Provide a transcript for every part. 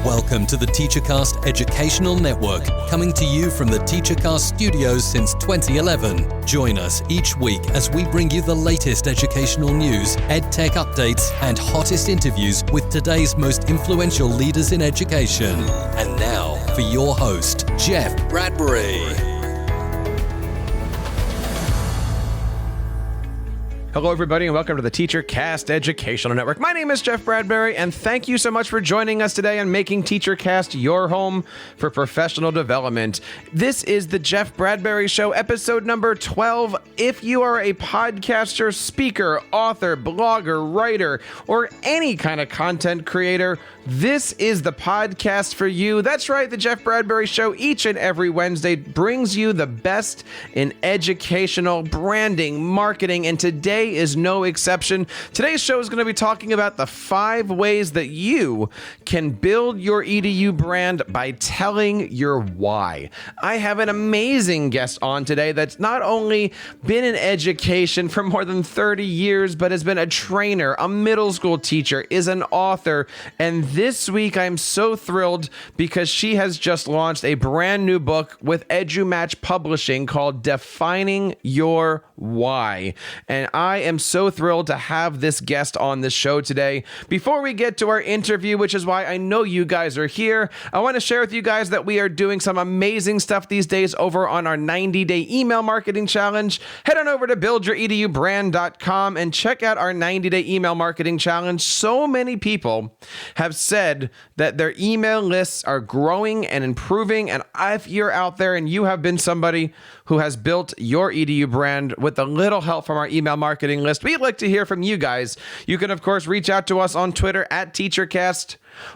Welcome to the TeacherCast Educational Network, coming to you from the TeacherCast studios since 2011. Join us each week as we bring you the latest educational news, EdTech updates, and hottest interviews with today's most influential leaders in education. And now, for your host, Jeff Bradbury. Hello, everybody, and welcome to the TeacherCast Educational Network. My name is Jeff Bradbury, and thank you so much for joining us today and making TeacherCast your home for professional development. This is the Jeff Bradbury Show, episode number 12. If you are a podcaster, speaker, author, blogger, writer, or any kind of content creator, this is the podcast for you. That's right, the Jeff Bradbury Show each and every Wednesday brings you the best in educational branding, marketing, and today is no exception. Today's show is going to be talking about the 5 ways that you can build your EDU brand by telling your why. I have an amazing guest on today that's not only been in education for more than 30 years, but has been a trainer, a middle school teacher, is an author, and this week I'm so thrilled because she has just launched a brand new book with EduMatch Publishing called Defining Your Why. And I am so thrilled to have this guest on the show today. Before we get to our interview, which is why I know you guys are here, I want to share with you guys that we are doing some amazing stuff these days over on our 90-day email marketing challenge. Head on over to buildyouredubrand.com and check out our 90-day email marketing challenge. So many people have said that their email lists are growing and improving, and if you're out there and you have been somebody who has built your EDU brand with a little help from our email marketing list, we'd like to hear from you guys. You can, of course, reach out to us on Twitter at TeacherCast,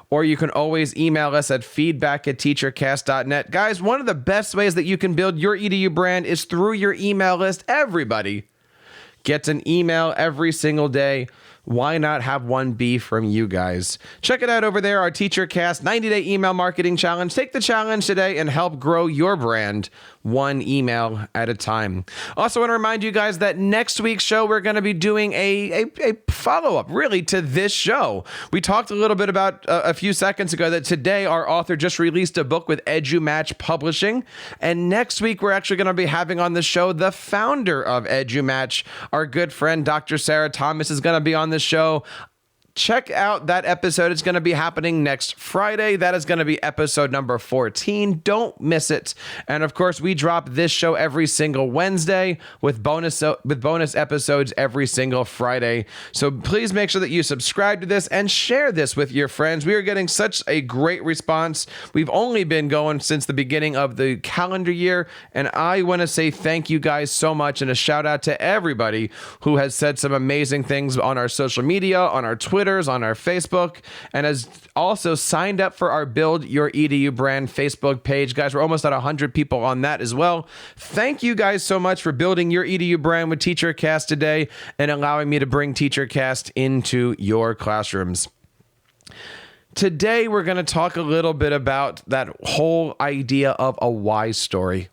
or you can always email us at feedback@teachercast.net. Guys, one of the best ways that you can build your EDU brand is through your email list. Everybody gets an email every single day. Why not have one be from you guys? Check it out over there, our TeacherCast 90-day email marketing challenge. Take the challenge today and help grow your brand one email at a time. Also want to remind you guys that next week's show, we're going to be doing a follow-up, really, to this show. We talked a little bit about a few seconds ago that today our author just released a book with EduMatch Publishing. And next week, we're actually going to be having on the show the founder of EduMatch, our good friend, Dr. Sarah Thomas, is going to be on the show. Check out that episode. It's going to be happening next Friday. That is going to be episode number 14. Don't miss it. And of course, we drop this show every single Wednesday with bonus episodes every single Friday. So please make sure that you subscribe to this and share this with your friends. We are getting such a great response. We've only been going since the beginning of the calendar year, and I want to say thank you guys so much, and a shout out to everybody who has said some amazing things on our social media, on our Twitters, on our Facebook, and has also signed up for our Build Your EDU Brand Facebook page. Guys, we're almost at 100 people on that as well. Thank you guys so much for building your EDU brand with TeacherCast today and allowing me to bring TeacherCast into your classrooms. Today, we're going to talk a little bit about that whole idea of a why story.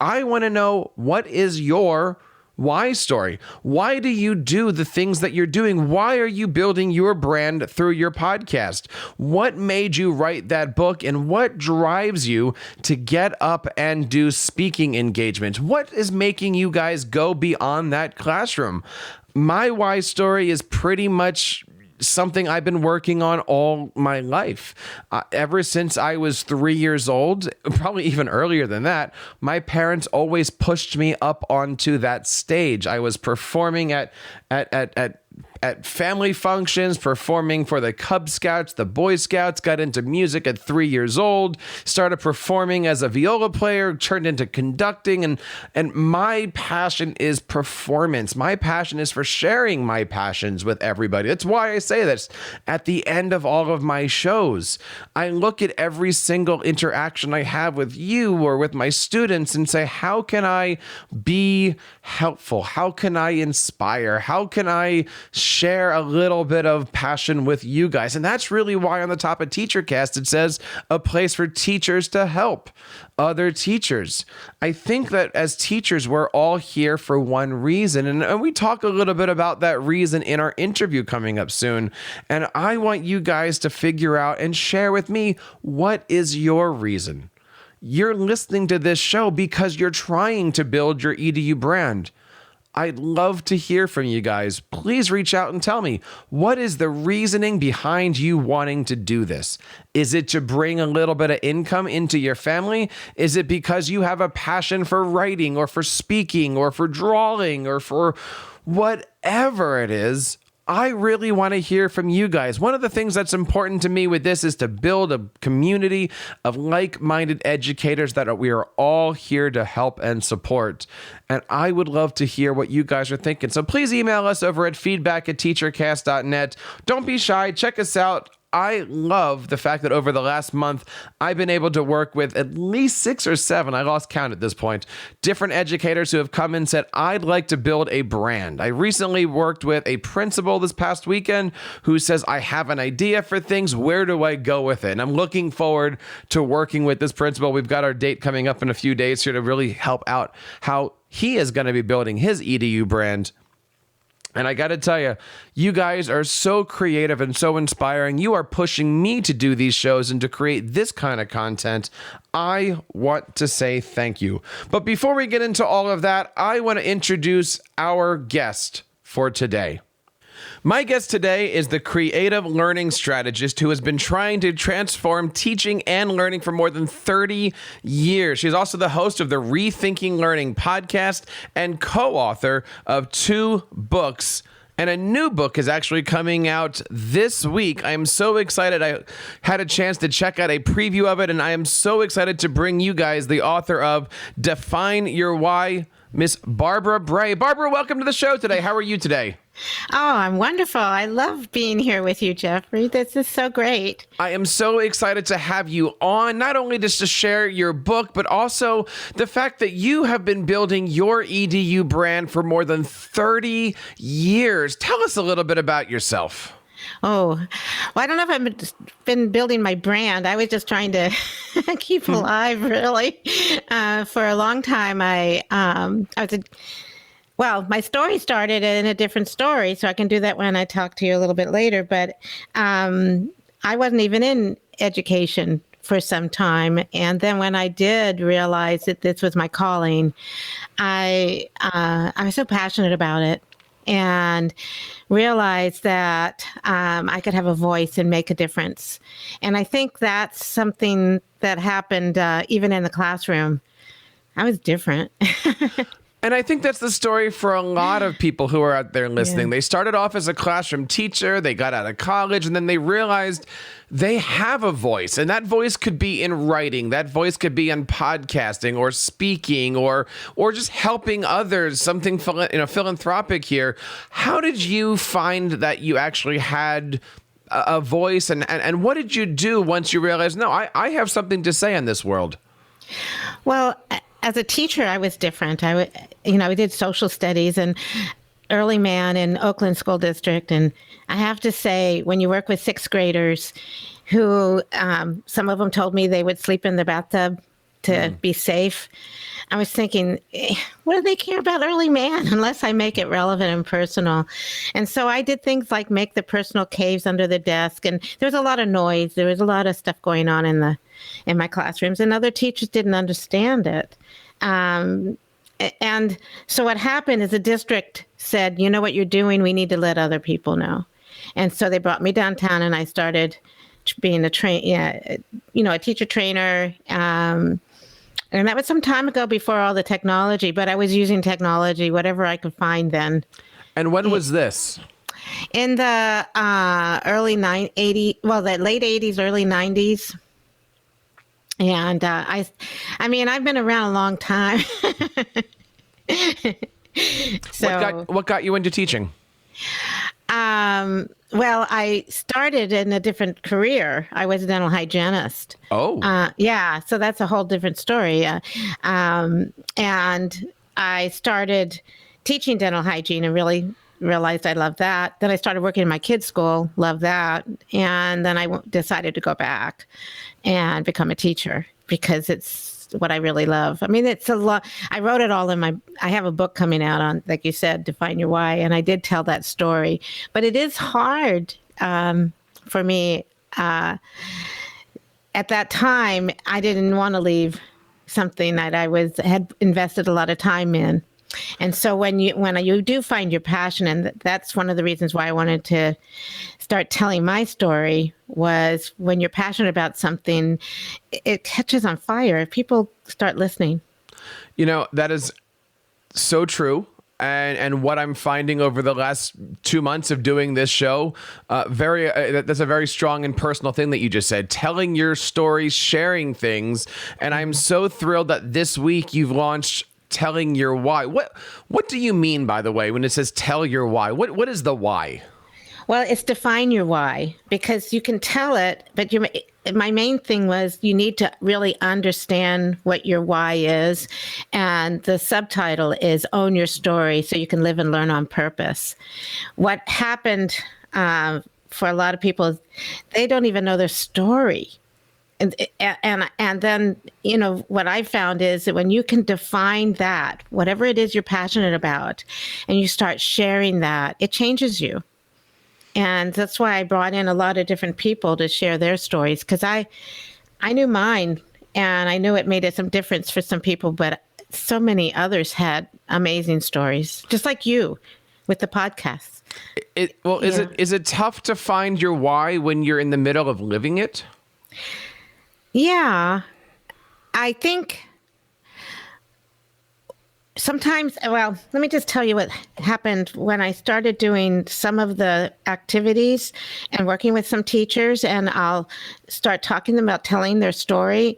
I want to know, what is your why story? Why do you do the things that you're doing? Why are you building your brand through your podcast? What made you write that book, and what drives you to get up and do speaking engagements? What is making you guys go beyond that classroom? My why story is pretty much something I've been working on all my life. Ever since I was 3 years old, probably even earlier than that, my parents always pushed me up onto that stage. I was performing at family functions, performing for the Cub Scouts, the Boy Scouts, got into music at 3 years old, started performing as a viola player, turned into conducting, and my passion is performance. My passion is for sharing my passions with everybody. That's why I say this at the end of all of my shows. I look at every single interaction I have with you or with my students and say, how can I be helpful? How can I inspire? How can I share a little bit of passion with you guys. And that's really why on the top of TeacherCast, it says a place for teachers to help other teachers. I think that as teachers, we're all here for one reason. And we talk a little bit about that reason in our interview coming up soon. And I want you guys to figure out and share with me, what is your reason? You're listening to this show because you're trying to build your EDU brand. I'd love to hear from you guys. Please reach out and tell me, what is the reasoning behind you wanting to do this? Is it to bring a little bit of income into your family? Is it because you have a passion for writing or for speaking or for drawing or for whatever it is? I really want to hear from you guys. One of the things that's important to me with this is to build a community of like-minded educators that we are all here to help and support. And I would love to hear what you guys are thinking. So please email us over at feedback@teachercast.net. Don't be shy. Check us out. I love the fact that over the last month, I've been able to work with at least 6 or 7, I lost count at this point, different educators who have come and said, I'd like to build a brand. I recently worked with a principal this past weekend who says, I have an idea for things. Where do I go with it? And I'm looking forward to working with this principal. We've got our date coming up in a few days here to really help out how he is going to be building his EDU brand. And I got to tell you, you guys are so creative and so inspiring. You are pushing me to do these shows and to create this kind of content. I want to say thank you. But before we get into all of that, I want to introduce our guest for today. My guest today is the creative learning strategist who has been trying to transform teaching and learning for more than 30 years. She's also the host of the Rethinking Learning podcast and co-author of 2 books. And a new book is actually coming out this week. I am so excited. I had a chance to check out a preview of it, and I am so excited to bring you guys the author of Define Your Why, Miss Barbara Bray. Barbara, welcome to the show today. How are you today? Oh, I'm wonderful. I love being here with you, Jeffrey. This is so great. I am so excited to have you on, not only just to share your book, but also the fact that you have been building your EDU brand for more than 30 years. Tell us a little bit about yourself. Oh, well, I don't know if I've been building my brand. I was just trying to keep alive, really. For a long time, Well, my story started in a different story, so I can do that when I talk to you a little bit later. But I wasn't even in education for some time. And then when I did realize that this was my calling, I was so passionate about it and realized that I could have a voice and make a difference. And I think that's something that happened even in the classroom. I was different. And I think that's the story for a lot of people who are out there listening. Yeah. They started off as a classroom teacher, they got out of college, and then they realized they have a voice. And that voice could be in writing, that voice could be in podcasting or speaking or just helping others, something philanthropic here. How did you find that you actually had a voice, and what did you do once you realized, no, I have something to say in this world? Well, as a teacher, I was different. I did social studies and early man in Oakland School District. And I have to say, when you work with 6th graders who, some of them told me they would sleep in the bathtub to be safe, I was thinking, what do they care about early man unless I make it relevant and personal? And so I did things like make the personal caves under the desk. And there was a lot of noise. There was a lot of stuff going on in my classrooms, and other teachers didn't understand it. And so what happened is the district said, you know what you're doing, we need to let other people know. And so they brought me downtown, and I started being a teacher trainer. And that was some time ago before all the technology, but I was using technology, whatever I could find then. And when was this? In the the late 80s, early 90s. And I've been around a long time. So what got you into teaching? Well, I started in a different career. I was a dental hygienist. Oh. Yeah. So that's a whole different story. And I started teaching dental hygiene and really realized I loved that. Then I started working in my kids' school, loved that. And then I decided to go back and become a teacher because it's what I really love. I mean, it's a lot. I wrote it all I have a book coming out on, like you said, Define Your Why. And I did tell that story, but it is hard for me. At that time, I didn't want to leave something that I had invested a lot of time in. And so when you do find your passion, and that's one of the reasons why I wanted to start telling my story, was when you're passionate about something, it catches on fire if people start listening. That is so true. And what I'm finding over the last 2 months of doing this show, that's a very strong and personal thing that you just said, telling your stories, sharing things. And I'm so thrilled that this week you've launched Telling Your Why. What do you mean, by the way, when it says tell your why? What is the why? Well, it's define your why, because you can tell it, but my main thing was you need to really understand what your why is. And the subtitle is Own Your Story So You Can Live and Learn on Purpose. What happened for a lot of people is they don't even know their story. And then, what I found is that when you can define that, whatever it is you're passionate about, and you start sharing that, it changes you. And that's why I brought in a lot of different people to share their stories, because I knew mine, and I knew it made some difference for some people, but so many others had amazing stories, just like you with the podcast. Is it tough to find your why when you're in the middle of living it? Yeah, I think sometimes, well, let me just tell you what happened when I started doing some of the activities and working with some teachers, and I'll start talking to them about telling their story.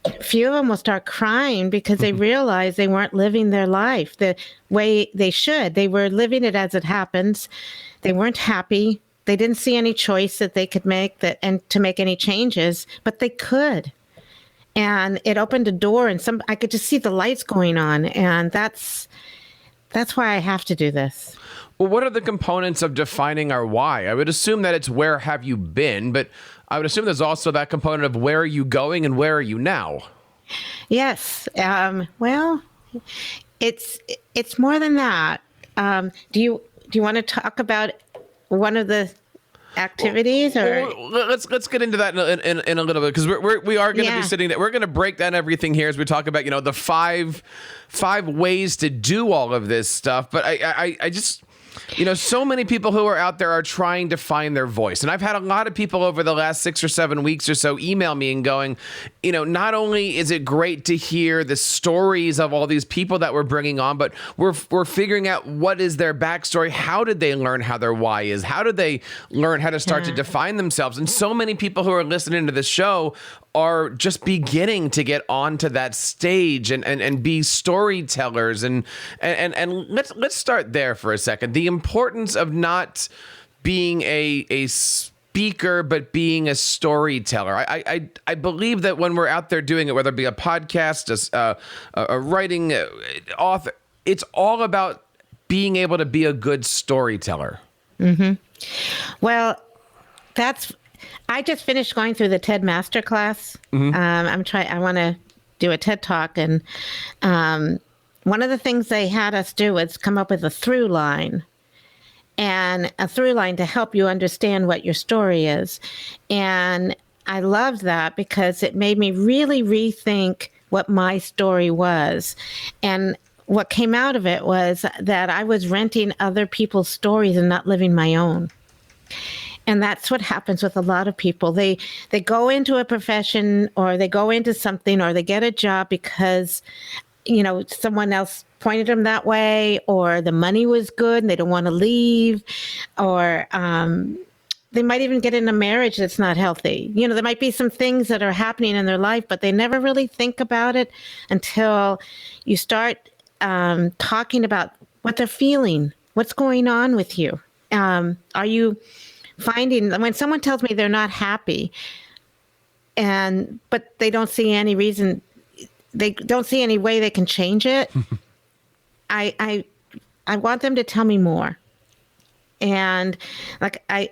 A few of them will start crying because they realize they weren't living their life the way they should. They were living it as it happens. They weren't happy. They didn't see any choice that they could make and to make any changes, but they could. And it opened a door, and I could just see the lights going on. And that's why I have to do this. Well, what are the components of defining our why? I would assume that it's where have you been, but I would assume there's also that component of where are you going and where are you now? Yes. Well, it's more than that. Do you want to talk about one of the activities, or let's get into that in a little bit, because we are going to be sitting there. We're going to break down everything here as we talk about the five ways to do all of this stuff. But I just so many people who are out there are trying to find their voice. And I've had a lot of people over the last 6 or 7 weeks or so email me and going, not only is it great to hear the stories of all these people that we're bringing on, but we're figuring out what is their backstory. How did they learn how their why is? How did they learn how to start to define themselves? And so many people who are listening to this show are just beginning to get onto that stage and be storytellers. And let's start there for a second. The importance of not being a speaker, but being a storyteller. I believe that when we're out there doing it, whether it be a podcast, a writing author, it's all about being able to be a good storyteller. Mm-hmm. Well, I just finished going through the TED Masterclass. Mm-hmm. I want to do a TED Talk, and one of the things they had us do was come up with a through line, to help you understand what your story is. And I loved that because it made me really rethink what my story was. And what came out of it was that I was renting other people's stories and not living my own. And that's what happens with a lot of people. They go into a profession, or they go into something, or they get a job because, someone else pointed them that way, or the money was good and they don't want to leave, or they might even get in a marriage that's not healthy. There might be some things that are happening in their life, but they never really think about it until you start talking about what they're feeling, what's going on with you. Are you finding, when someone tells me they're not happy, but they don't see any reason, they don't see any way they can change it, I want them to tell me more. And like I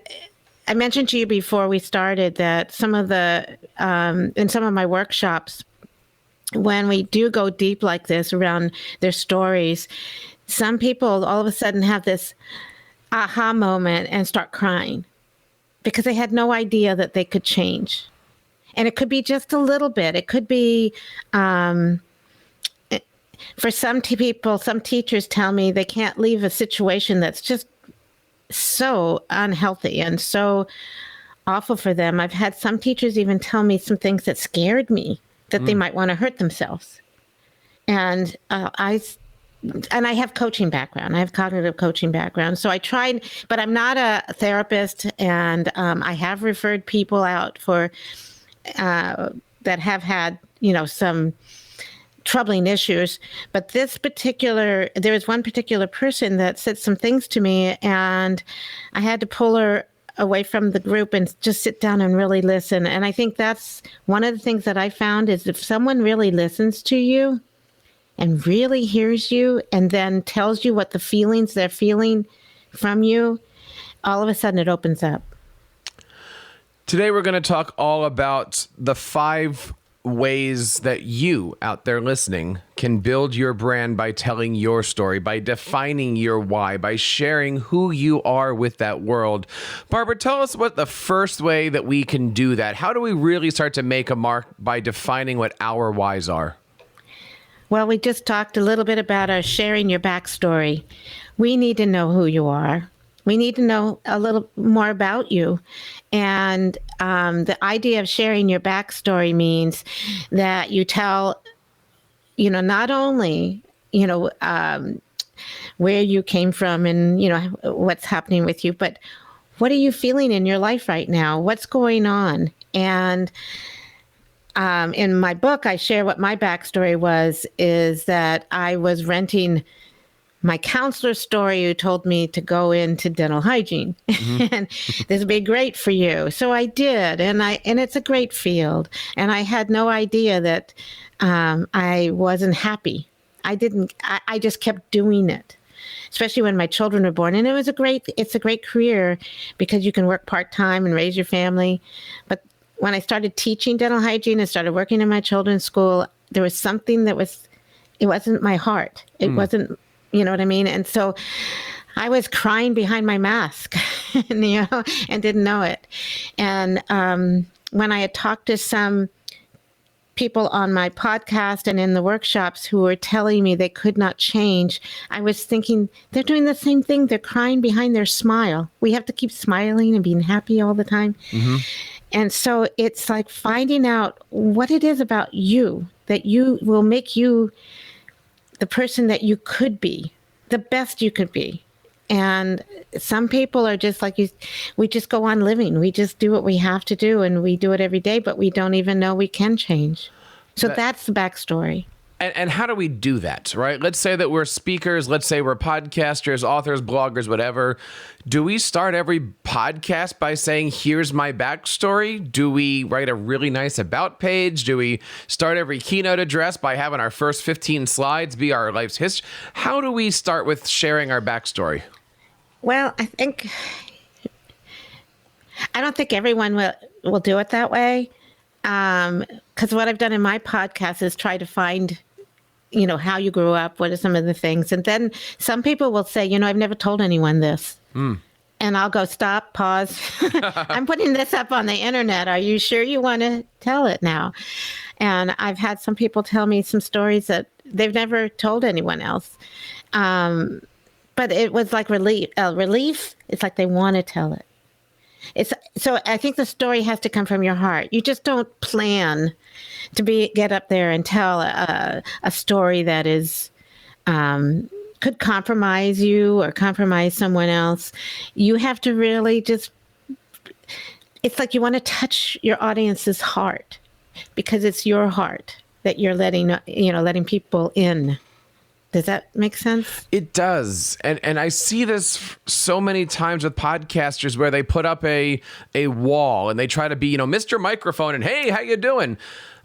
mentioned to you before we started that some of the, in some of my workshops, when we do go deep like this around their stories, some people all of a sudden have this aha moment and start crying because they had no idea that they could change. And it could be just a little bit. It could be, for some people, some teachers tell me they can't leave a situation that's just so unhealthy and so awful for them. I've had some teachers even tell me some things that scared me, that they might want to hurt themselves. And I have coaching background. I have cognitive coaching background. So I tried, but I'm not a therapist. And I have referred people out for that have had, some troubling issues. But there was one particular person that said some things to me, and I had to pull her away from the group and just sit down and really listen. And I think that's one of the things that I found is if someone really listens to you and really hears you and then tells you what the feelings they're feeling from you, all of a sudden it opens up. Today we're going to talk all about the 5 ways that you out there listening can build your brand by telling your story, by defining your why, by sharing who you are with that world. Barbara, tell us what the first way that we can do that. How do we really start to make a mark by defining what our whys are? Well, we just talked a little bit about our sharing your backstory. We need to know who you are. We need to know a little more about you. And the idea of sharing your backstory means that you tell, not only, where you came from and, what's happening with you, but what are you feeling in your life right now? What's going on? And in my book, I share what my backstory is that I was renting my counselor's story who told me to go into dental hygiene. Mm-hmm. And this would be great for you. So I did. And it's a great field. And I had no idea that I wasn't happy. I just kept doing it, especially when my children were born. And it's a great career because you can work part-time and raise your family. But when I started teaching dental hygiene and started working in my children's school, there was something it wasn't my heart. It wasn't, you know what I mean? And so I was crying behind my mask, and didn't know it. And when I had talked to some people on my podcast and in the workshops who were telling me they could not change, I was thinking, they're doing the same thing. They're crying behind their smile. We have to keep smiling and being happy all the time. Mm-hmm. And so it's like finding out what it is about you that you will make you the person that you could be, the best you could be. And some people are just like you, we just go on living. We just do what we have to do, and we do it every day, but we don't even know we can change. So that's the backstory. And how do we do that, right? Let's say that we're speakers. Let's say we're podcasters, authors, bloggers, whatever. Do we start every podcast by saying, here's my backstory? Do we write a really nice about page? Do we start every keynote address by having our first 15 slides be our life's history? How do we start with sharing our backstory? Well, I don't think everyone will do it that way. Because what I've done in my podcast is try to find how you grew up, what are some of the things. And then some people will say, I've never told anyone this. And I'll go, stop, pause. I'm putting this up on the internet. Are you sure you want to tell it now? And I've had some people tell me some stories that they've never told anyone else. But it was like relief. It's like they want to tell it. So I think the story has to come from your heart. You just don't plan to get up there and tell a story that is could compromise you or compromise someone else. You have to really it's like you want to touch your audience's heart because it's your heart that you're letting people in. Does that make sense? It does. And I see this so many times with podcasters where they put up a wall and they try to be, Mr. Microphone and, hey, how you doing?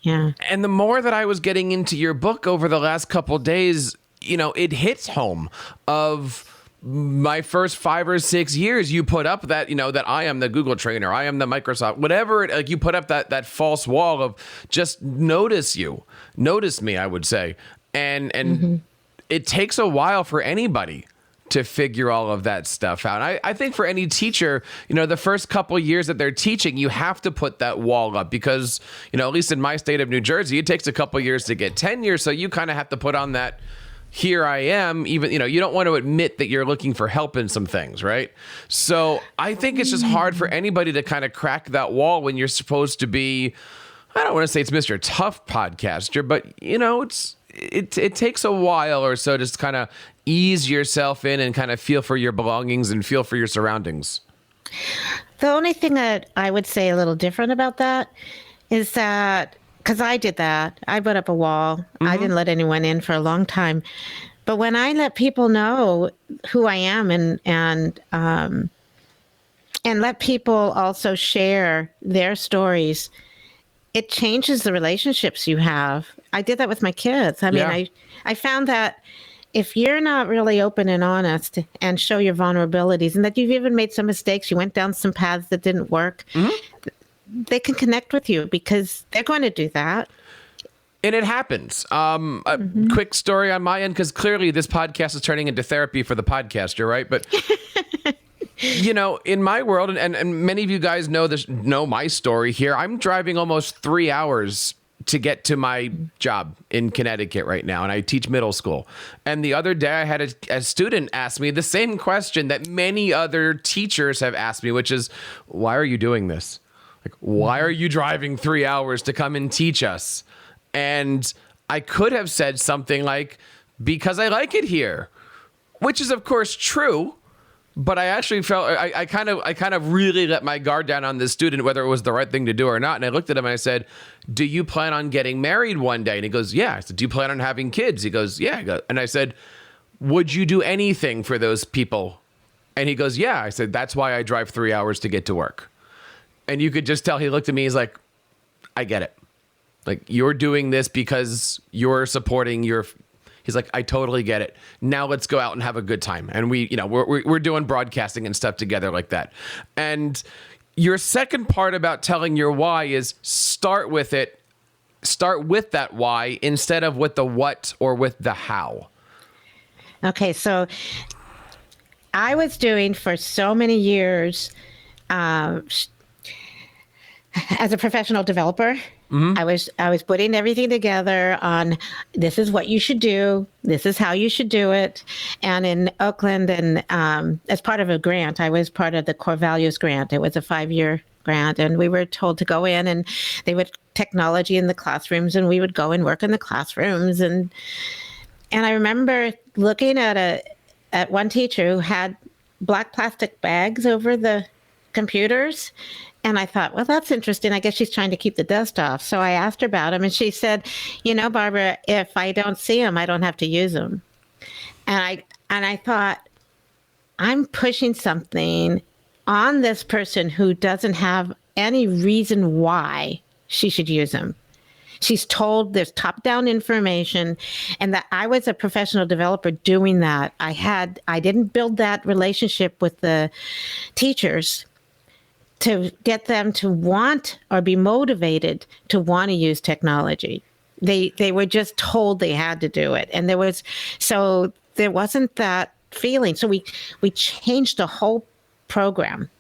Yeah. And the more that I was getting into your book over the last couple of days, it hits home of my first 5 or 6 years, you put up that, that I am the Google trainer, I am the Microsoft, whatever, like you put up that false wall of just notice me, I would say. And it takes a while for anybody to figure all of that stuff out. I think for any teacher, the first couple of years that they're teaching, you have to put that wall up because, at least in my state of New Jersey, it takes a couple of years to get tenure. So you kind of have to put on that, here I am, even, you don't want to admit that you're looking for help in some things, right? So I think it's just hard for anybody to kind of crack that wall when you're supposed to be, I don't want to say it's Mr. Tough podcaster, but it takes a while or so to just kind of ease yourself in and kind of feel for your belongings and feel for your surroundings. The only thing that I would say a little different about that is that, because I did that, I put up a wall. I didn't let anyone in for a long time. But when I let people know who I am and let people also share their stories, it changes the relationships you have. I did that with my kids. I mean, I found that if you're not really open and honest and show your vulnerabilities and that you've even made some mistakes, you went down some paths that didn't work, they can connect with you because they're going to do that. And it happens. A quick story on my end, because clearly this podcast is turning into therapy for the podcaster, right? But, in my world, and many of you guys know my story here, I'm driving almost 3 hours to get to my job in Connecticut right now, and I teach middle school. And the other day I had a student ask me the same question that many other teachers have asked me, which is, why are you doing this? Like, why are you driving 3 hours to come and teach us? And I could have said something like, because I like it here, which is of course true. But I actually felt I kind of really let my guard down on this student, whether it was the right thing to do or not. And I looked at him and I said, do you plan on getting married one day? And he goes, yeah. I said, do you plan on having kids? He goes, yeah. And I said, would you do anything for those people? And he goes, yeah. I said, that's why I drive 3 hours to get to work. And you could just tell he looked at me, he's like, I get it. Like, you're doing this because you're supporting he's like, I totally get it. Now let's go out and have a good time. And we're doing broadcasting and stuff together like that. And your second part about telling your why is start with it. Start with that why instead of with the what or with the how. Okay. So I was doing for so many years, as a professional developer, I was putting everything together on this is what you should do. This is how you should do it. And in Oakland, and as part of a grant, I was part of the Core Values grant. It was a 5-year grant, and we were told to go in, and they would technology in the classrooms, and we would go and work in the classrooms. And I remember looking at one teacher who had black plastic bags over the computers. And I thought, well, that's interesting. I guess she's trying to keep the dust off. So I asked her about them, and she said, Barbara, if I don't see them, I don't have to use them. And I thought, I'm pushing something on this person who doesn't have any reason why she should use them. She's told there's top-down information, and that I was a professional developer doing that. I didn't build that relationship with the teachers to get them to want or be motivated to want to use technology. They were just told they had to do it. And there wasn't that feeling. So we changed the whole program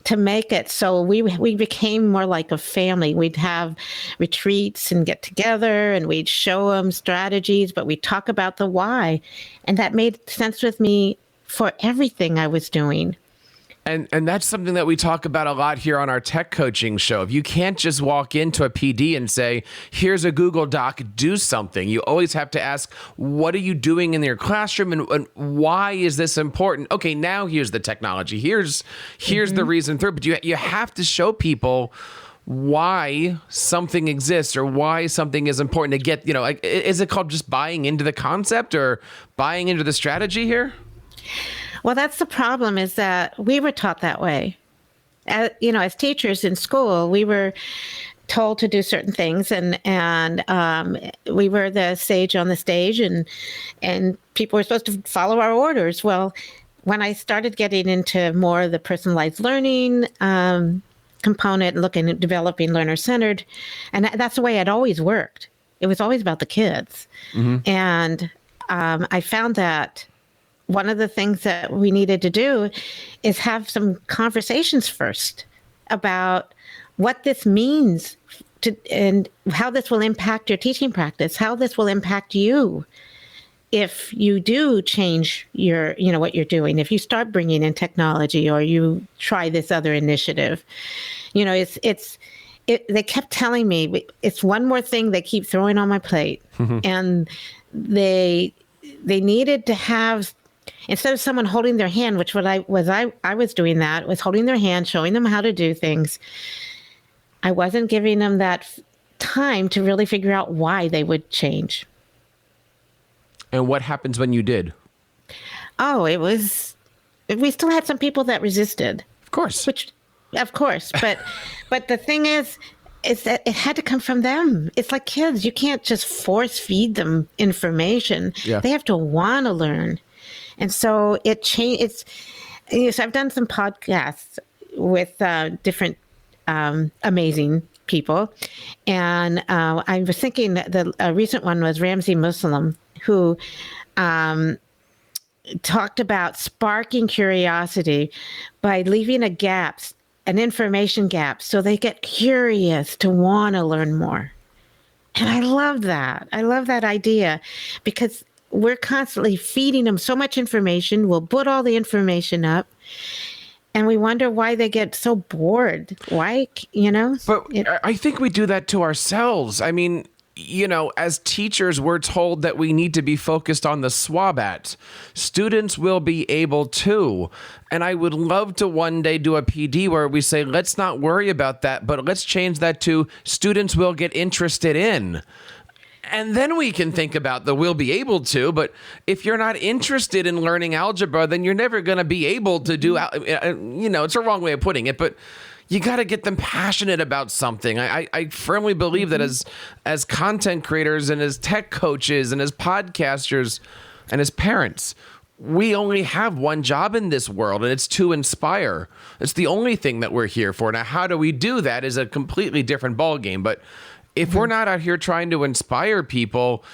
to make it so we became more like a family. We'd have retreats and get together, and we'd show them strategies, but we'd talk about the why. And that made sense with me for everything I was doing. And that's something that we talk about a lot here on our tech coaching show. You can't just walk into a PD and say, here's a Google Doc, do something. You always have to ask, what are you doing in your classroom, and why is this important? Okay, now here's the technology. Here's the reason through. But you have to show people why something exists or why something is important to get, is it called just buying into the concept or buying into the strategy here? Well, that's the problem, is that we were taught that way. As teachers in school, we were told to do certain things, and we were the sage on the stage, and people were supposed to follow our orders. Well, when I started getting into more of the personalized learning component, looking at developing learner-centered, and that's the way it always worked. It was always about the kids. And I found that one of the things that we needed to do is have some conversations first about what this means and how this will impact your teaching practice, how this will impact you if you do change your, what you're doing, if you start bringing in technology or you try this other initiative. They kept telling me it's one more thing they keep throwing on my plate. And they needed to have, instead of someone holding their hand, which I was doing that, was holding their hand, showing them how to do things. I wasn't giving them that time to really figure out why they would change. And what happens when you did? Oh, we still had some people that resisted. Of course. But the thing is that it had to come from them. It's like kids. You can't just force feed them information. Yeah. They have to want to learn. And so it changed. So I've done some podcasts with different amazing people. And I was thinking that the recent one was Ramsey Muslim, who talked about sparking curiosity by leaving an information gap, so they get curious to want to learn more. And I love that. I love that idea, because we're constantly feeding them so much information. We'll put all the information up, and we wonder why they get so bored. Why, But I think we do that to ourselves. I mean, as teachers, we're told that we need to be focused on the SWABAT. Students will be able to. And I would love to one day do a PD where we say, let's not worry about that, but let's change that to students will get interested in. And then we can think about the we'll be able to. But if you're not interested in learning algebra, then you're never going to be able to do, it's a wrong way of putting it, but you got to get them passionate about something. I firmly believe that as content creators and as tech coaches and as podcasters and as parents, we only have one job in this world, and it's to inspire. It's the only thing that we're here for. Now, how do we do that is a completely different ballgame. But if we're not out here trying to inspire people,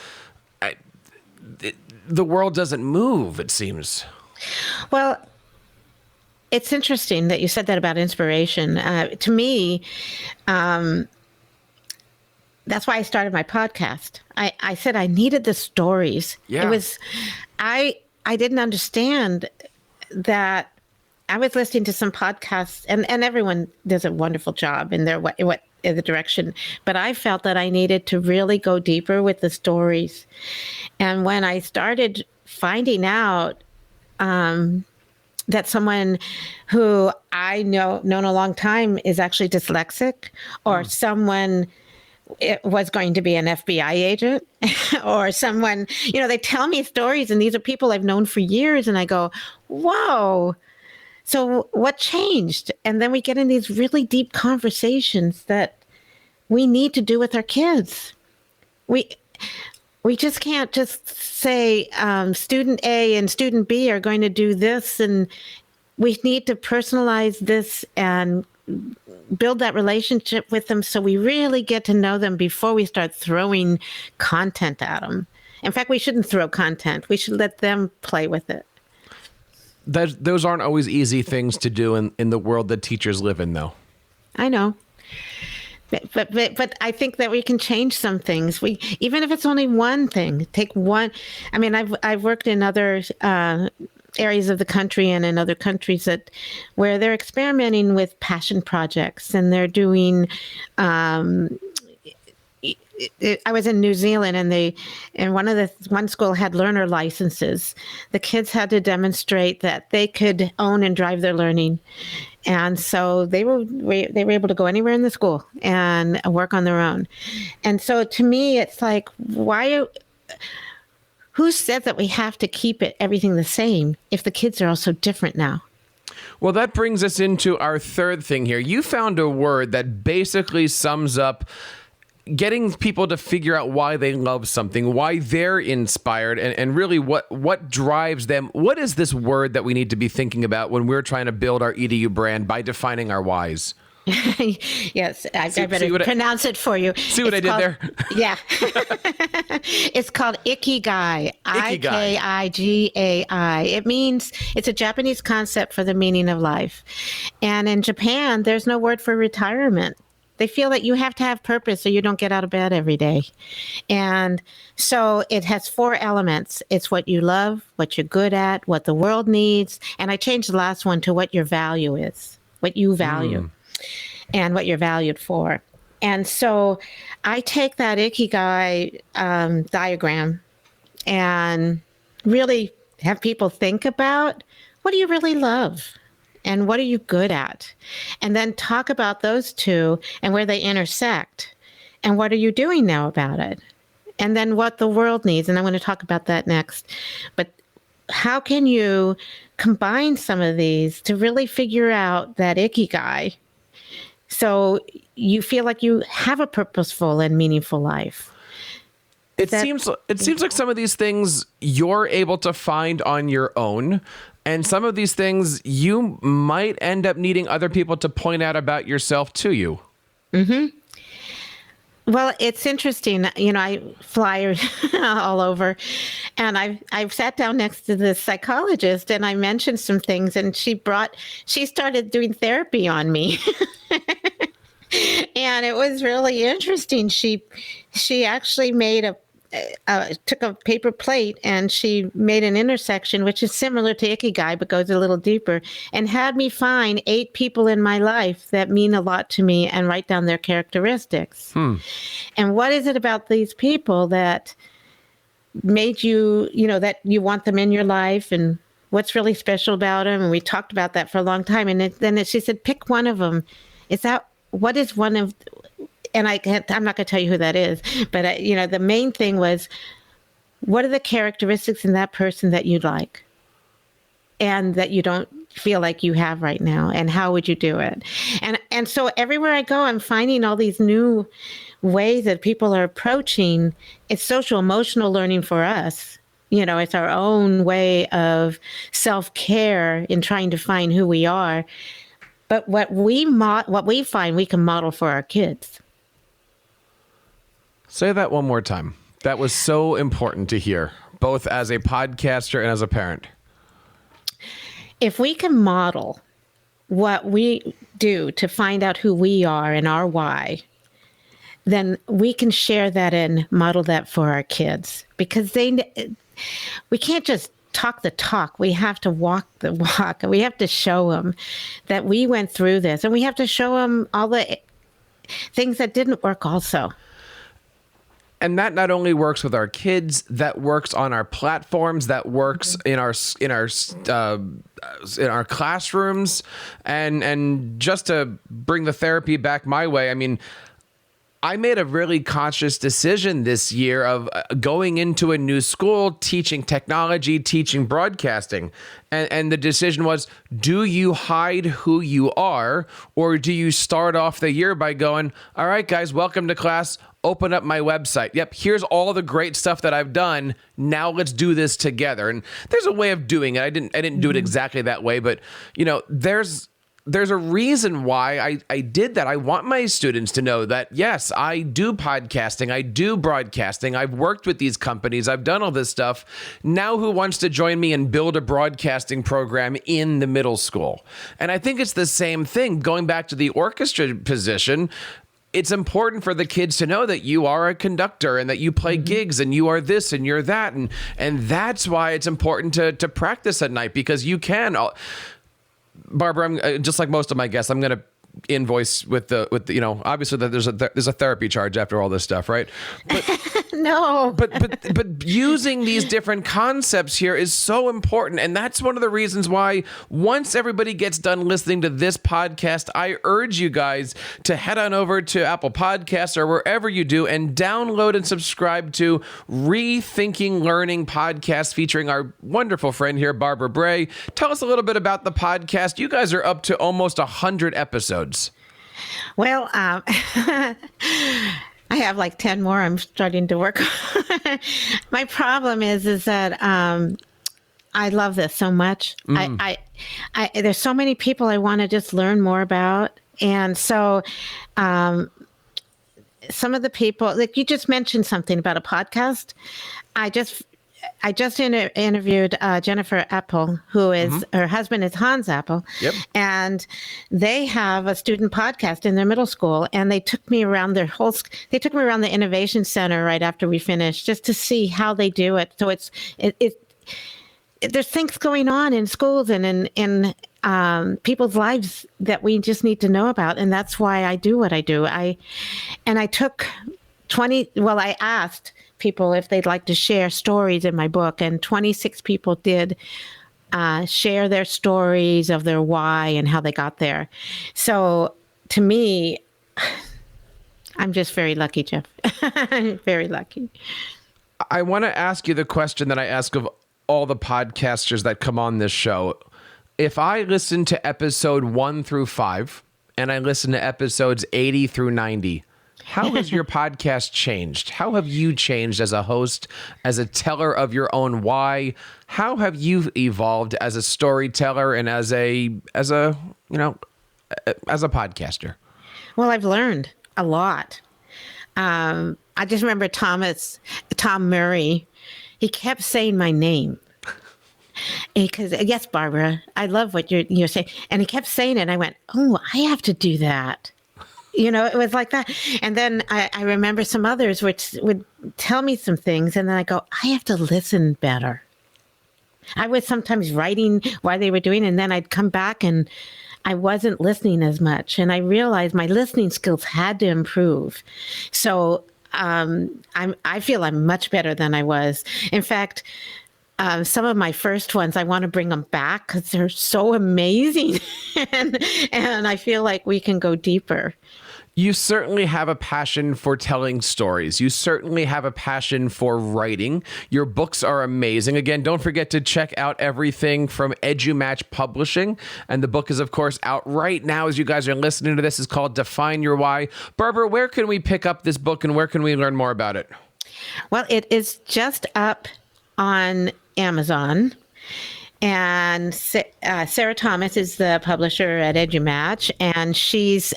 the world doesn't move, it seems. Well, it's interesting that you said that about inspiration. To me, that's why I started my podcast. I said I needed the stories. Yeah. It was, I didn't understand that. I was listening to some podcasts, and everyone does a wonderful job in their what in the direction. But I felt that I needed to really go deeper with the stories. And when I started finding out that someone who I known a long time is actually dyslexic, or someone was going to be an FBI agent, or someone, they tell me stories, and these are people I've known for years, and I go, whoa. So what changed? And then we get in these really deep conversations that we need to do with our kids. We just can't just say student A and student B are going to do this, and we need to personalize this and build that relationship with them so we really get to know them before we start throwing content at them. In fact, we shouldn't throw content. We should let them play with it. Those aren't always easy things to do in the world that teachers live in, though. I know. But I think that we can change some things. Even if it's only one thing, take one. I mean, I've worked in other areas of the country and in other countries where they're experimenting with passion projects, and they're doing. I was in New Zealand, and one school had learner licenses. The kids had to demonstrate that they could own and drive their learning, and so they were able to go anywhere in the school and work on their own. And so to me, it's like, who said that we have to keep everything the same if the kids are all so different now? Well, that brings us into our third thing here. You found a word that basically sums up getting people to figure out why they love something, why they're inspired, and really what drives them. What is this word that we need to be thinking about when we're trying to build our EDU brand by defining our whys? Yes, I better pronounce it for you. See what I did there? Yeah. It's called Ikigai. Ikigai. It means, it's a Japanese concept for the meaning of life. And in Japan, there's no word for retirement. They feel that you have to have purpose or you don't get out of bed every day. And so it has 4 elements. It's what you love, what you're good at, what the world needs. And I changed the last one to what your value is, what you value and what you're valued for. And so I take that Ikigai diagram and really have people think about, what do you really love? And what are you good at? And then talk about those two and where they intersect. And what are you doing now about it? And then what the world needs. And I'm going to talk about that next. But how can you combine some of these to really figure out that Ikigai so you feel like you have a purposeful and meaningful life? It seems like some of these things you're able to find on your own. And some of these things you might end up needing other people to point out about yourself to you. Mm-hmm. Well, it's interesting. I fly all over, and I've sat down next to this psychologist, and I mentioned some things, and she started doing therapy on me. And it was really interesting. She actually made took a paper plate and she made an intersection, which is similar to Ikigai, but goes a little deeper, and had me find 8 people in my life that mean a lot to me and write down their characteristics. And what is it about these people that made you, that you want them in your life, and what's really special about them? And we talked about that for a long time. And then she said, pick one of them. What is one of... And I'm not going to tell you who that is, but the main thing was, what are the characteristics in that person that you like and that you don't feel like you have right now? And how would you do it? And so everywhere I go, I'm finding all these new ways that people are approaching. It's social emotional learning for us. It's our own way of self-care in trying to find who we are. But what we find we can model for our kids. Say that one more time. That was so important to hear, both as a podcaster and as a parent. If we can model what we do to find out who we are and our why, then we can share that and model that for our kids. Because we can't just talk the talk. We have to walk the walk. We have to show them that we went through this. And we have to show them all the things that didn't work also. And that not only works with our kids, that works on our platforms, that works in our classrooms, and just to bring the therapy back my way. I mean, I made a really conscious decision this year of going into a new school, teaching technology, teaching broadcasting. And the decision was, do you hide who you are, or do you start off the year by going, all right, guys, welcome to class. Open up my website. Yep, here's all the great stuff that I've done. Now let's do this together. And there's a way of doing it. I didn't do it exactly that way, but there's a reason why I did that. I want my students to know that, yes, I do podcasting. I do broadcasting. I've worked with these companies. I've done all this stuff. Now who wants to join me and build a broadcasting program in the middle school? And I think it's the same thing. Going back to the orchestra position, it's important for the kids to know that you are a conductor and that you play gigs and you are this and you're that. And that's why it's important to practice at night, because you can... Barbara, I'm just like most of my guests, I'm going to invoice with the obviously that there's a therapy charge after all this stuff, right? But, no. But using these different concepts here is so important. And that's one of the reasons why once everybody gets done listening to this podcast, I urge you guys to head on over to Apple Podcasts or wherever you do and download and subscribe to Rethinking Learning podcast featuring our wonderful friend here, Barbara Bray. Tell us a little bit about the podcast. You guys are up to almost 100 episodes. Well, I I have like 10 more I'm starting to work on. My problem is that I love this so much. I there's so many people I want to just learn more about. And so some of the people, like you just mentioned something about a podcast. I just interviewed Jennifer Apple, who is her husband is Hans Apple, and they have a student podcast in their middle school. And they took me around they took me around the Innovation Center right after we finished, just to see how they do it. So there's things going on in schools and in people's lives that we just need to know about, and that's why I do what I do. I took 20. Well, I asked people if they'd like to share stories in my book, and 26 people did share their stories of their why and how they got there. So to me, I'm just very lucky, Jeff. Very lucky. I want to ask you the question that I ask of all the podcasters that come on this show. If I listen to episode 1 through 5 and I listen to episodes 80 through 90, how has your podcast changed? How have you changed as a host, as a teller of your own why? How have you evolved as a storyteller and as a podcaster? Well, I've learned a lot. I just remember Tom Murray. He kept saying my name. Because, yes, Barbara, I love what you're saying. And he kept saying it. And I went, oh, I have to do that. It was like that. And then I remember some others which would tell me some things. And then I go, I have to listen better. I was sometimes writing while they were doing it. And then I'd come back and I wasn't listening as much. And I realized my listening skills had to improve. So I feel I'm much better than I was. In fact, some of my first ones, I want to bring them back because they're so amazing. and I feel like we can go deeper. You certainly have a passion for telling stories. You certainly have a passion for writing. Your books are amazing. Again, don't forget to check out everything from EduMatch Publishing. And the book is, of course, out right now as you guys are listening to this. It's called Define Your Why. Barbara, where can we pick up this book and where can we learn more about it? Well, it is just up on Amazon. And Sarah Thomas is the publisher at EduMatch, and she's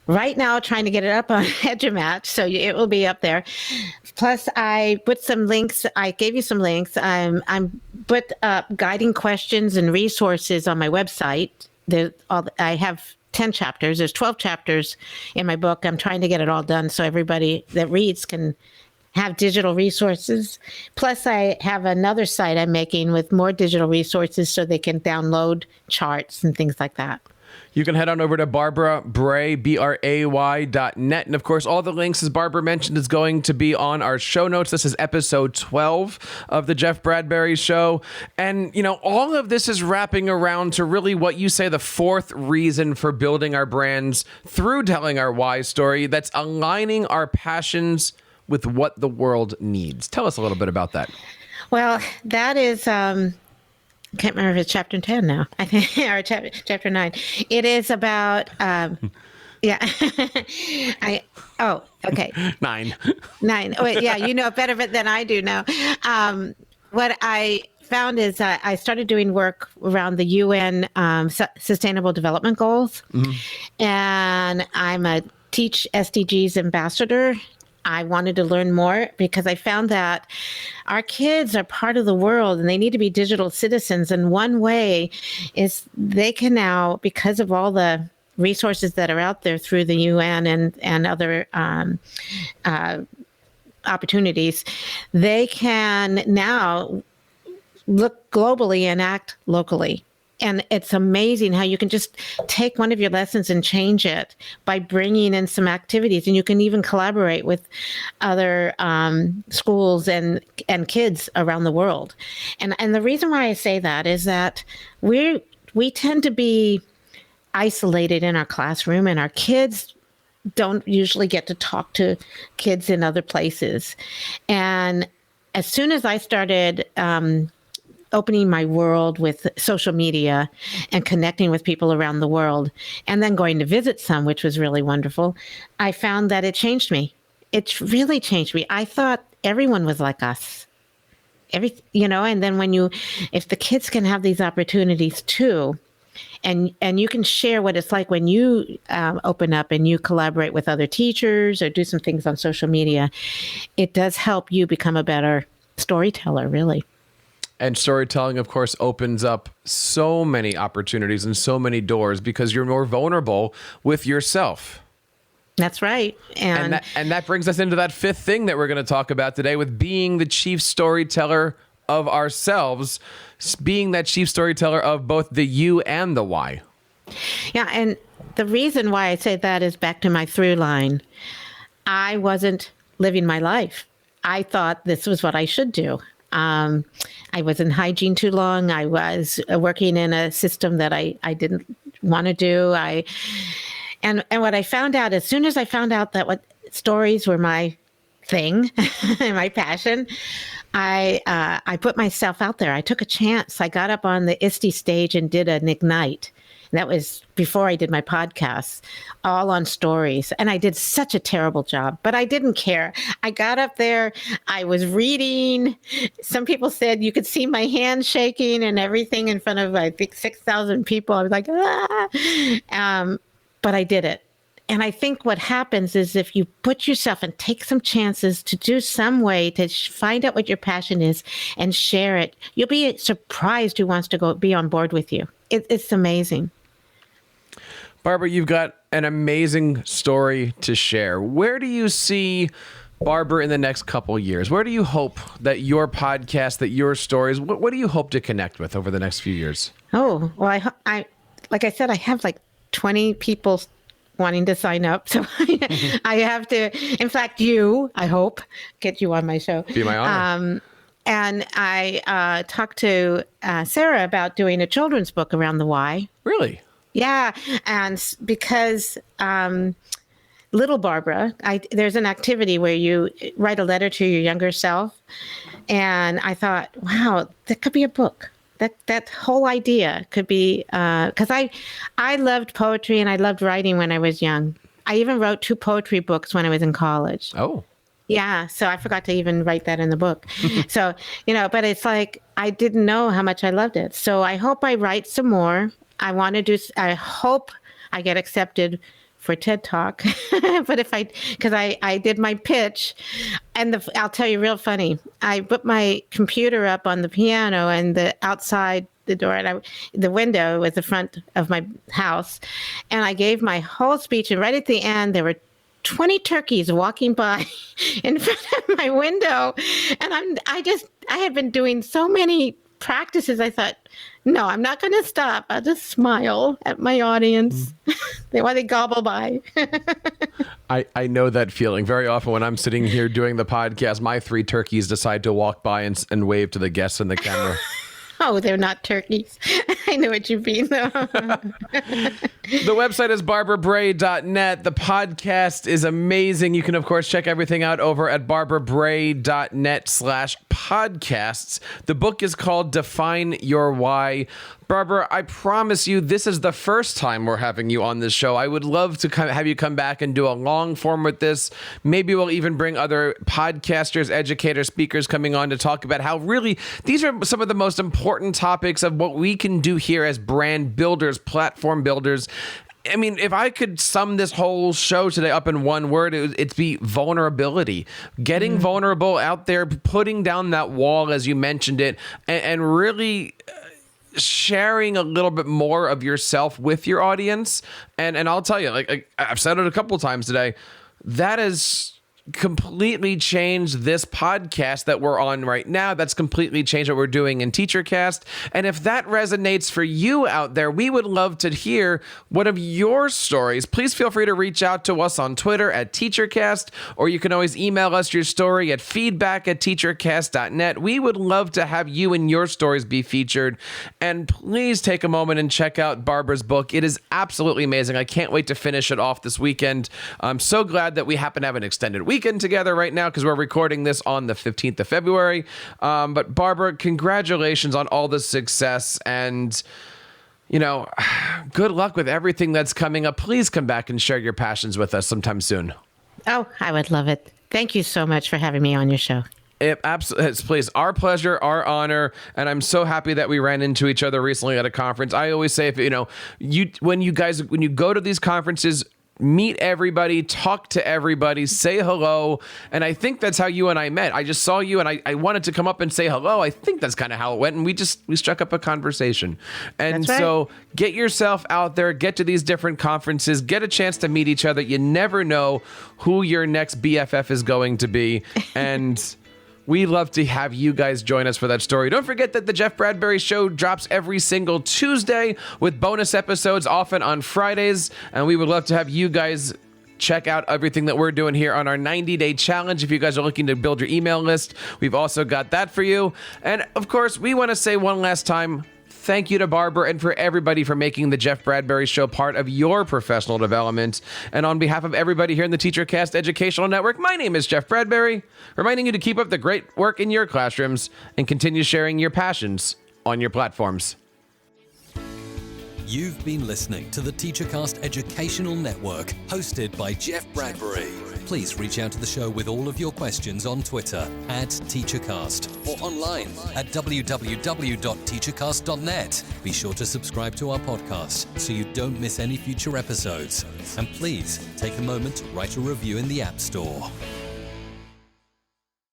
right now trying to get it up on EduMatch, so it will be up there. Plus, I put some links. I gave you some links. I'm put up guiding questions and resources on my website. I have 10 chapters. There's 12 chapters in my book. I'm trying to get it all done so everybody that reads can have digital resources. Plus, I have another site I'm making with more digital resources so they can download charts and things like that. You can head on over to Barbara Bray, BRAY.net. And of course, all the links, as Barbara mentioned, is going to be on our show notes. This is episode 12 of the Jeff Bradbury Show. And, all of this is wrapping around to really what you say the fourth reason for building our brands through telling our why story. That's aligning our passions with what the world needs. Tell us a little bit about that. Well, that is... I can't remember if it's chapter 10 now, I think, or chapter 9. It is about, yeah. Okay. 9. Oh, yeah, you know better than I do now. What I found is I started doing work around the UN Sustainable Development Goals, and I'm a Teach SDGs ambassador. I wanted to learn more because I found that our kids are part of the world and they need to be digital citizens. And one way is they can now, because of all the resources that are out there through the UN and other opportunities, they can now look globally and act locally. And it's amazing how you can just take one of your lessons and change it by bringing in some activities. And you can even collaborate with other schools and kids around the world. And the reason why I say that is that we tend to be isolated in our classroom, and our kids don't usually get to talk to kids in other places. And as soon as I started opening my world with social media and connecting with people around the world, and then going to visit some, which was really wonderful, I found that it changed me. It really changed me. I thought everyone was like us. And then if the kids can have these opportunities too, and you can share what it's like when you open up and you collaborate with other teachers or do some things on social media, it does help you become a better storyteller, really. And storytelling, of course, opens up so many opportunities and so many doors because you're more vulnerable with yourself. That's right. And that brings us into that fifth thing that we're going to talk about today, with being the chief storyteller of ourselves, being that chief storyteller of both the you and the why. Yeah. And the reason why I say that is back to my through line. I wasn't living my life. I thought this was what I should do. I was in hygiene too long. I was working in a system that I didn't want to do. And what I found out, as soon as I found out that what stories were my thing, my passion, I put myself out there. I took a chance. I got up on the ISTE stage and did an Ignite. That was before I did my podcasts, all on stories. And I did such a terrible job, but I didn't care. I got up there. I was reading. Some people said you could see my hands shaking and everything in front of, I think, 6,000 people. I was like, ah. But I did it. And I think what happens is if you put yourself and take some chances to do some way to find out what your passion is and share it, you'll be surprised who wants to go be on board with you. It's amazing. Barbara, you've got an amazing story to share. Where do you see Barbara in the next couple of years? Where do you hope that your podcast, that your stories, what do you hope to connect with over the next few years? Oh, well, I like I said, I have like 20 people wanting to sign up. So I have to, in fact, I hope, get you on my show. Be my honor. And I talked to Sarah about doing a children's book around the why. Really? Yeah. And because little Barbara, there's an activity where you write a letter to your younger self. And I thought, wow, that could be a book. That whole idea could be, because I loved poetry and I loved writing when I was young. I even wrote 2 poetry books when I was in college. Oh. Yeah, so I forgot to even write that in the book. So, but it's like, I didn't know how much I loved it. So I hope I write some more. I hope I get accepted for TED Talk. But because I did my pitch, and I'll tell you real funny. I put my computer up on the piano, and outside the door, and the window was the front of my house, and I gave my whole speech. And right at the end, there were 20 turkeys walking by in front of my window, and I had been doing so many practices. I thought, no, I'm not going to stop. I'll just smile at my audience while they gobble by. I know that feeling. Very often when I'm sitting here doing the podcast, my 3 turkeys decide to walk by and wave to the guests in the camera. Oh, they're not turkeys. I know what you mean, though. The website is barbarabray.net. The podcast is amazing. You can, of course, check everything out over at barbarabray.net/podcasts. The book is called Define Your Why. Barbara, I promise you, this is the first time we're having you on this show. I would love to have you come back and do a long form with this. Maybe we'll even bring other podcasters, educators, speakers coming on to talk about how really these are some of the most important topics of what we can do here as brand builders, platform builders. I mean, if I could sum this whole show today up in one word, it'd be vulnerability. Getting vulnerable out there, putting down that wall, as you mentioned it, and really sharing a little bit more of yourself with your audience. And I'll tell you, like I've said it a couple of times today, that is completely changed this podcast that we're on right now. That's completely changed what we're doing in TeacherCast. And if that resonates for you out there, we would love to hear one of your stories. Please feel free to reach out to us on Twitter at TeacherCast, or you can always email us your story at feedback@teachercast.net. We would love to have you and your stories be featured. And please take a moment and check out Barbara's book. It is absolutely amazing. I can't wait to finish it off this weekend. I'm so glad that we happen to have an extended weekend weekend together right now because we're recording this on the 15th of February. But Barbara, congratulations on all the success, and good luck with everything that's coming up. Please come back and share your passions with us sometime soon. Oh, I would love it. Thank you so much for having me on your show. It's please, our pleasure, our honor, and I'm so happy that we ran into each other recently at a conference. I always say, when you go to these conferences, meet everybody, talk to everybody, say hello, and I think that's how you and I met. I just saw you, and I wanted to come up and say hello. I think that's kind of how it went, and we struck up a conversation. And that's right. So get yourself out there, get to these different conferences, get a chance to meet each other. You never know who your next BFF is going to be, and we love to have you guys join us for that story. Don't forget that the Jeff Bradbury Show drops every single Tuesday with bonus episodes often on Fridays. And we would love to have you guys check out everything that we're doing here on our 90-day challenge. If you guys are looking to build your email list, we've also got that for you. And of course, we want to say one last time, thank you to Barbara and for everybody for making the Jeff Bradbury Show part of your professional development. And on behalf of everybody here in the TeacherCast Educational Network, my name is Jeff Bradbury, reminding you to keep up the great work in your classrooms and continue sharing your passions on your platforms. You've been listening to the TeacherCast Educational Network, hosted by Jeff Bradbury. Please reach out to the show with all of your questions on Twitter @TeacherCast or online at www.teachercast.net. Be sure to subscribe to our podcast so you don't miss any future episodes. And please take a moment to write a review in the App Store.